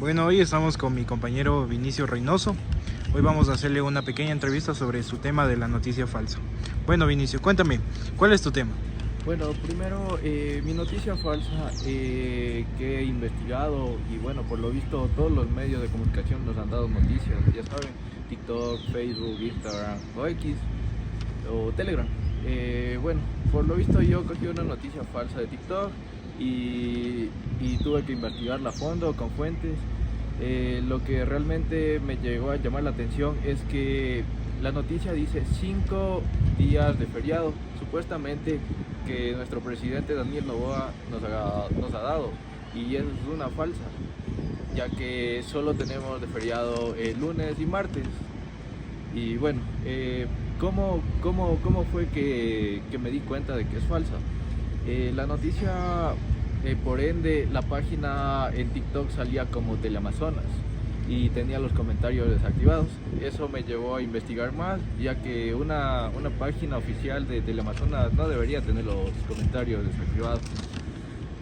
Bueno, hoy estamos con mi compañero Vinicio Reynoso. Hoy vamos a hacerle una pequeña entrevista sobre su tema de la noticia falsa. Bueno, Vinicio, cuéntame, ¿cuál es tu tema? Bueno, primero, mi noticia falsa que he investigado y bueno, por lo visto todos los medios de comunicación nos han dado noticias, ya saben, TikTok, Facebook, Instagram o X o Telegram. Bueno, por lo visto yo cogí una noticia falsa de TikTok y tuve que investigarla a fondo con fuentes. Lo que realmente me llegó a llamar la atención es que la noticia dice 5 días de feriado, supuestamente que nuestro presidente Daniel Noboa nos ha dado, y eso es una falsa, ya que solo tenemos de feriado el lunes y martes. Y bueno, ¿cómo fue que me di cuenta de que es falsa? La noticia, por ende, la página en TikTok salía como Teleamazonas y tenía los comentarios desactivados. Eso me llevó a investigar más, ya que una página oficial de Teleamazonas no debería tener los comentarios desactivados.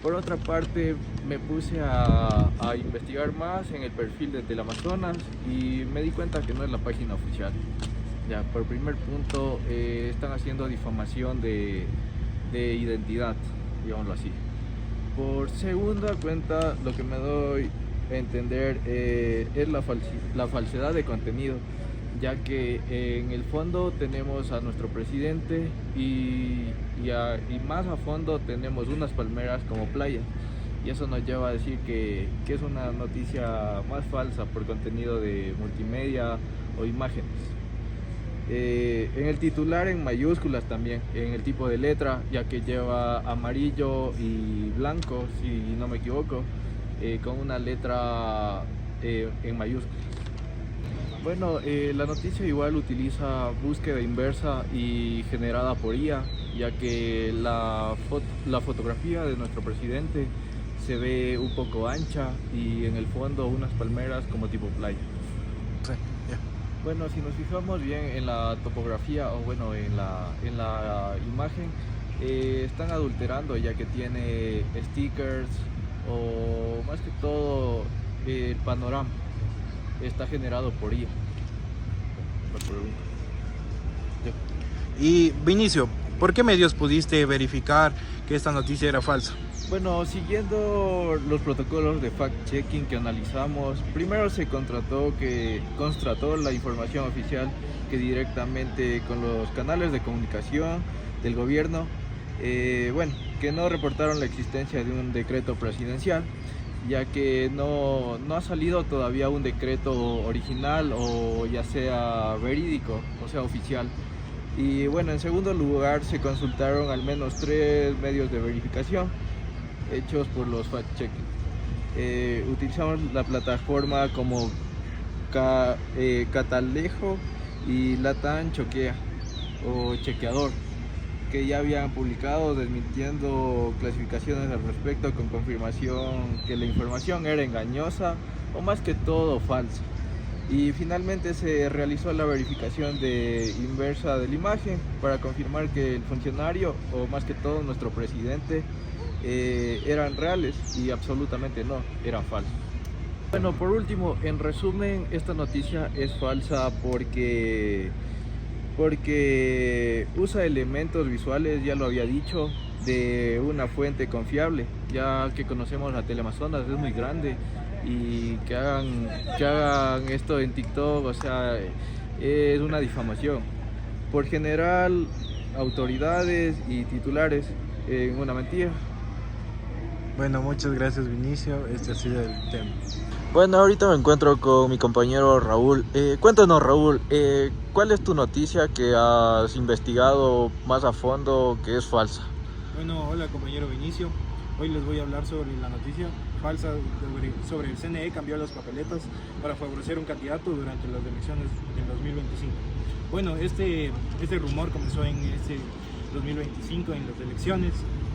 Por otra parte, me puse a investigar más en el perfil de Teleamazonas y me di cuenta que no es la página oficial. Ya, por primer punto, están haciendo difamación de identidad, digámoslo así. Por segunda cuenta, lo que me doy a entender es la falsedad de contenido, ya que en el fondo tenemos a nuestro presidente y más a fondo tenemos unas palmeras como playa, y eso nos lleva a decir que es una noticia más falsa por contenido de multimedia o imágenes. En el titular en mayúsculas también, en el tipo de letra, ya que lleva amarillo y blanco, si no me equivoco, con una letra en mayúsculas. Bueno, la noticia igual utiliza búsqueda inversa y generada por IA, ya que la fotografía de nuestro presidente se ve un poco ancha y en el fondo unas palmeras como tipo playa. Sí, ya. Bueno, si nos fijamos bien en la topografía o bueno, en la imagen, están adulterando, ya que tiene stickers o más que todo el panorama está generado por IA. Y Vinicio, ¿por qué medios pudiste verificar que esta noticia era falsa? Bueno, siguiendo los protocolos de fact-checking que analizamos, primero se constató la información oficial que directamente con los canales de comunicación del gobierno, que no reportaron la existencia de un decreto presidencial, ya que no ha salido todavía un decreto original o ya sea verídico, o sea oficial. Y bueno, en segundo lugar se consultaron al menos 3 medios de verificación hechos por los fact-checking. Utilizamos la plataforma como Catalejo y Latam Choquea o Chequeador, que ya habían publicado desmintiendo clasificaciones al respecto con confirmación que la información era engañosa o más que todo falsa. Y finalmente se realizó la verificación inversa de la imagen para confirmar que el funcionario o más que todo nuestro presidente eran reales y absolutamente no, eran falsos. Bueno, por último, en resumen, esta noticia es falsa porque usa elementos visuales, ya lo había dicho, de una fuente confiable, ya que conocemos a Teleamazonas, es muy grande, y que hagan esto en TikTok, o sea, es una difamación. Por general, autoridades y titulares en una mentira. Bueno, muchas gracias, Vinicio. Este ha sido el tema. Bueno, ahorita me encuentro con mi compañero Raúl. Cuéntanos, Raúl, ¿cuál es tu noticia que has investigado más a fondo que es falsa? Bueno, hola compañero Vinicio. Hoy les voy a hablar sobre la noticia falsa sobre el CNE cambió las papeletas para favorecer un candidato durante las elecciones del 2025. Bueno, este rumor comenzó en este 2025 en las elecciones,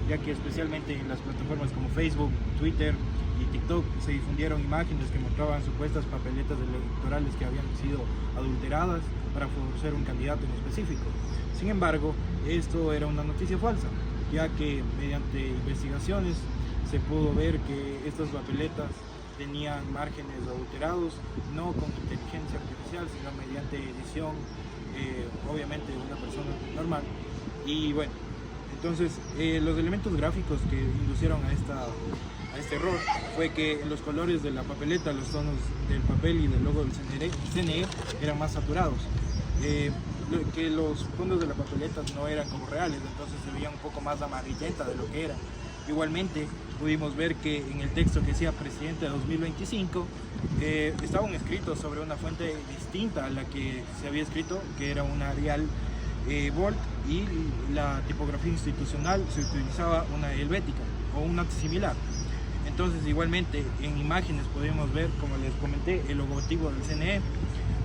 ya que especialmente en las plataformas como Facebook, Twitter y TikTok se difundieron imágenes que mostraban supuestas papeletas electorales que habían sido adulteradas para favorecer un candidato en específico. Sin embargo, esto era una noticia falsa, ya que mediante investigaciones se pudo ver que estas papeletas tenían márgenes adulterados, no con inteligencia artificial, sino mediante edición, obviamente de una persona normal. Y bueno, entonces los elementos gráficos que inducieron a este error fue que los colores de la papeleta, los tonos del papel y del logo del CNE eran más saturados, que los fondos de la papeleta no eran como reales, entonces se veía un poco más amarillenta de lo que era. Igualmente pudimos ver que en el texto que decía presidente de 2025 estaban escritos sobre una fuente distinta a la que se había escrito, que era una Arial Bold, y la tipografía institucional se utilizaba una helvética o una similar. Entonces igualmente en imágenes podemos ver, como les comenté, el logotipo del CNE,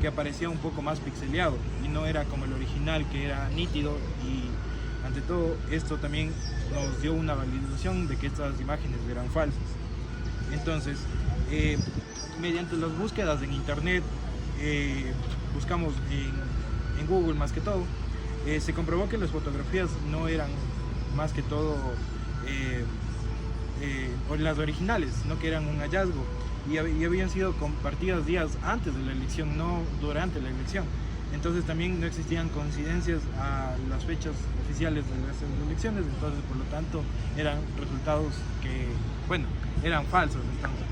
que aparecía un poco más pixeleado y no era como el original, que era nítido. Y ante todo esto también nos dio una validación de que estas imágenes eran falsas. Entonces mediante las búsquedas en internet, buscamos en Google más que todo, se comprobó que las fotografías no eran más que todo las originales, sino que eran un hallazgo y habían sido compartidas días antes de la elección, no durante la elección. Entonces también no existían coincidencias a las fechas oficiales de las elecciones, entonces por lo tanto eran resultados que, bueno, eran falsos. Entonces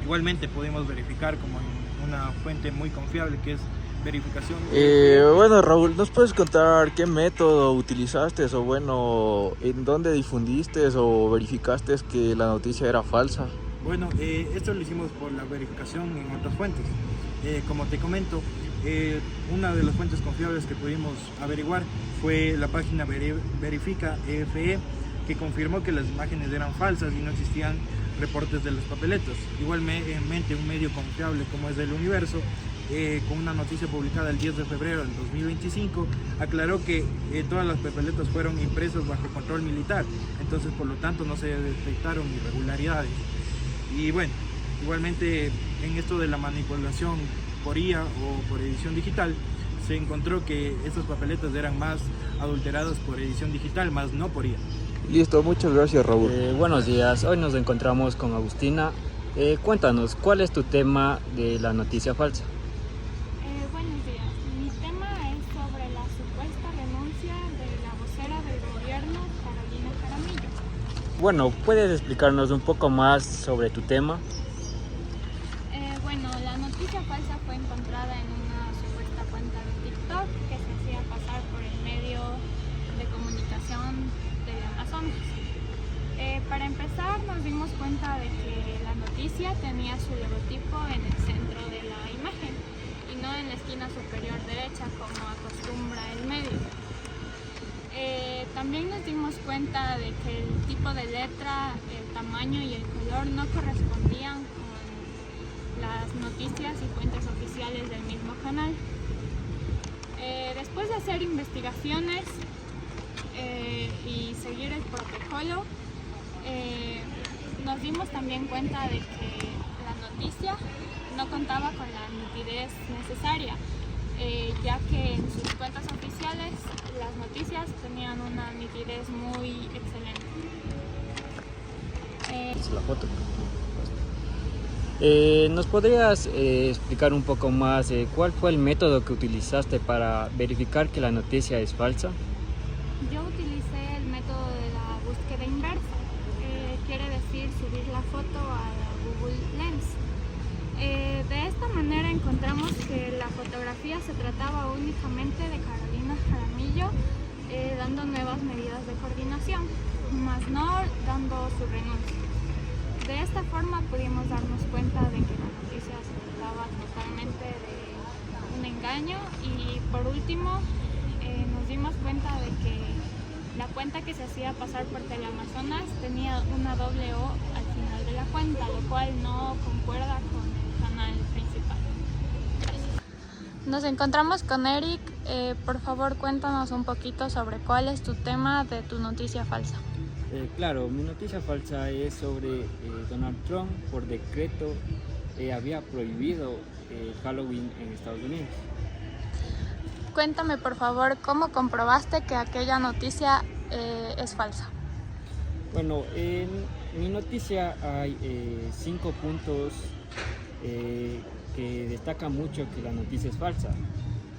igualmente pudimos verificar como en una fuente muy confiable, que es verificación. Bueno, Raúl, ¿nos puedes contar qué método utilizaste o bueno, en dónde difundiste o verificaste que la noticia era falsa? Bueno, esto lo hicimos por la verificación en otras fuentes. Como te comento, una de las fuentes confiables que pudimos averiguar fue la página Verifica EFE, que confirmó que las imágenes eran falsas y no existían reportes de las papeletas. Igualmente un medio confiable como es El Universo, con una noticia publicada el 10 de febrero del 2025, aclaró que todas las papeletas fueron impresas bajo control militar, entonces por lo tanto no se detectaron irregularidades. Y bueno, igualmente en esto de la manipulación por IA o por edición digital, se encontró que estas papeletas eran más adulteradas por edición digital, más no por IA. Listo, muchas gracias, Raúl. Buenos días, hoy nos encontramos con Agustina. Cuéntanos, ¿cuál es tu tema de la noticia falsa? Buenos días, mi tema es sobre la supuesta renuncia de la vocera del gobierno, Carolina Jaramillo. Bueno, ¿puedes explicarnos un poco más sobre tu tema? Bueno, la noticia falsa fue encontrada en una supuesta cuenta de TikTok que se hacía pasar por el medio de comunicación de Amazonas. Para empezar, nos dimos cuenta de que la noticia tenía su logotipo en el centro de la imagen y no en la esquina superior derecha como acostumbra el medio. También nos dimos cuenta de que el tipo de letra, el tamaño y el color no correspondían con las noticias y fuentes oficiales del mismo canal. Después de hacer investigaciones y seguir el protocolo, nos dimos también cuenta de que la noticia no contaba con la nitidez necesaria, ya que en sus cuentas oficiales las noticias tenían una nitidez muy excelente. La foto. ¿Nos podrías explicar un poco más cuál fue el método que utilizaste para verificar que la noticia es falsa? Yo utilicé el método de la búsqueda inversa, quiere decir subir la foto a la Google Lens. De esta manera encontramos que la fotografía se trataba únicamente de Carolina Jaramillo dando nuevas medidas de coordinación, más no dando su renuncia. De esta forma pudimos darnos cuenta de que la noticia se trataba totalmente de un engaño y por último nos dimos cuenta de que la cuenta que se hacía pasar por Teleamazonas tenía una doble O al final de la cuenta, lo cual no concuerda con el canal principal. Gracias. Nos encontramos con Eric. Por favor, cuéntanos un poquito sobre cuál es tu tema de tu noticia falsa. Claro, mi noticia falsa es sobre Donald Trump. Por decreto había prohibido Halloween en Estados Unidos. Cuéntame por favor, ¿cómo comprobaste que aquella noticia es falsa? Bueno, En mi noticia hay 5 puntos que destacan mucho que la noticia es falsa.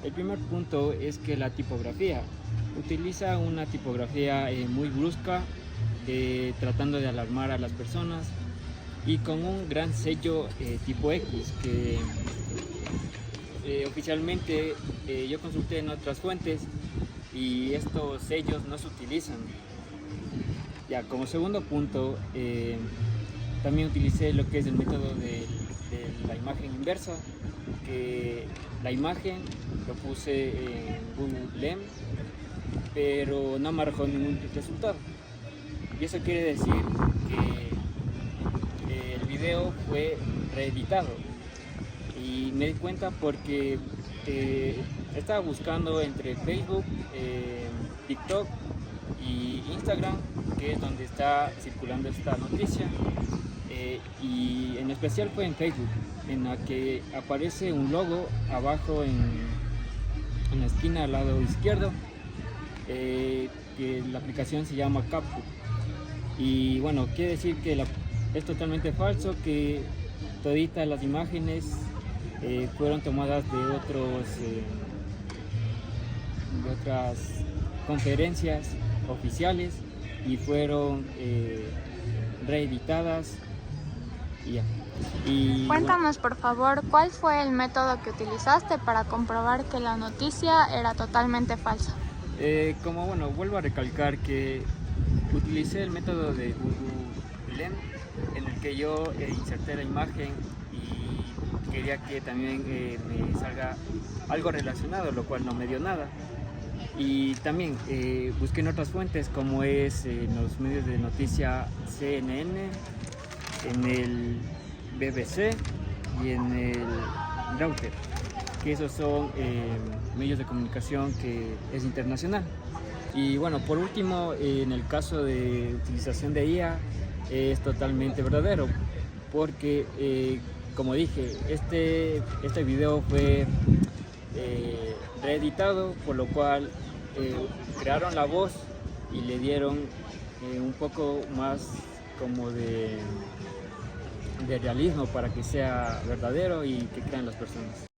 El primer punto es que la tipografía utiliza una tipografía muy brusca, tratando de alarmar a las personas, y con un gran sello tipo X que oficialmente yo consulté en otras fuentes y estos sellos no se utilizan. Ya, como segundo punto, también utilicé lo que es el método de la imagen inversa, que la imagen lo puse en Google Lens, pero no me arrojó ningún resultado. Y eso quiere decir que el video fue reeditado. Y me di cuenta porque estaba buscando entre Facebook, TikTok y Instagram, que es donde está circulando esta noticia, y en especial fue en Facebook, en la que aparece un logo abajo en la esquina al lado izquierdo, que la aplicación se llama CapCut. Y bueno, quiere decir que es totalmente falso, que toditas las imágenes fueron tomadas de otras conferencias oficiales y fueron reeditadas y ya. Cuéntanos por favor, ¿cuál fue el método que utilizaste para comprobar que la noticia era totalmente falsa? Como bueno, vuelvo a recalcar que utilicé el método de Google Lens, en el que yo inserté la imagen y quería que también me salga algo relacionado, lo cual no me dio nada. Y también busqué en otras fuentes, como es en los medios de noticia CNN, en el BBC y en el Reuters, que esos son medios de comunicación que es internacional. Y bueno, por último, en el caso de utilización de IA, es totalmente verdadero, porque como dije, este video fue reeditado, por lo cual crearon la voz y le dieron un poco más como de realismo para que sea verdadero y que crean las personas.